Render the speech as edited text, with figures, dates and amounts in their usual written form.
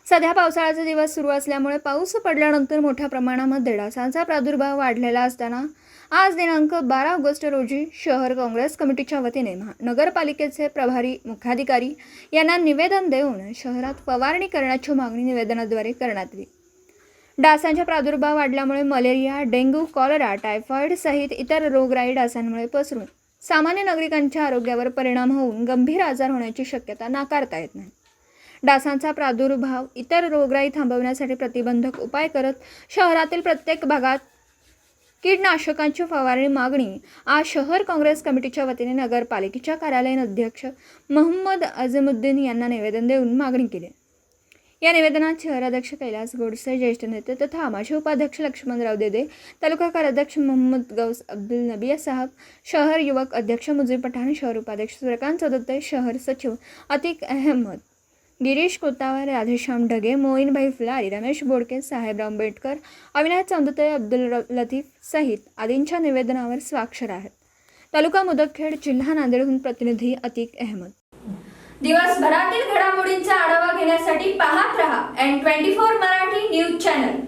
सध्या पावसाळ्याचे दिवस सुरू असल्यामुळे पाऊस पडल्यानंतर मोठ्या प्रमाणामध्ये डासांचा प्रादुर्भाव वाढलेला असताना आज दिनांक 12 ऑगस्ट रोजी शहर काँग्रेस कमिटीच्या वतीने नगरपालिकेचे प्रभारी मुख्याधिकारी यांना निवेदन देऊन शहरात फवारणी करण्याची मागणी निवेदनाद्वारे करण्यात आली। डासांचा प्रादुर्भाव वाढल्यामुळे मलेरिया, डेंग्यू, कॉलरा, टायफॉइड सहित इतर रोगराई डासांमुळे पसरून सामान्य नागरिकांच्या आरोग्यावर परिणाम होऊन गंभीर आजार होण्याची शक्यता नाकारता येत नाही। डासांचा प्रादुर्भाव इतर रोगराई थांबवण्यासाठी प्रतिबंधक उपाय करत शहरातील प्रत्येक भागात कीटकनाशकांची फवारणी मागणी आज शहर काँग्रेस कमिटीच्या वतीने नगरपालिकेच्या कार्यालयीन अध्यक्ष मोहम्मद अझीमुद्दीन यांना निवेदन देऊन मागणी केली। या निवेदनात शहराध्यक्ष कैलास गोडसे, ज्येष्ठ नेते तथा माजी उपाध्यक्ष लक्ष्मणराव देदे, तालुका कार्याध्यक्ष मोहम्मद गौस अब्दुल नबी साहब, शहर युवक अध्यक्ष मुजीब पठाण, शहर उपाध्यक्ष सूर्यकांत चौदत्ते, शहर सचिव अतिक अहमद, गिरीश कोतावर, राधेश्याम ढगे, मोईन भाई फुलारी, रमेश बोडके, साहेबराव बेटकर, अविनाश चौदत्ते, अब्दुल लतीफ सहित आदींच्या निवेदनावर स्वाक्षर आहेत। तालुका मुदखेड, जिल्हा नांदेडहून प्रतिनिधी अतिक अहमद। दिवसभरातील घडामोडींचा आढावा घेण्यासाठी पाहत रहा N24 मराठी न्यूज चॅनल।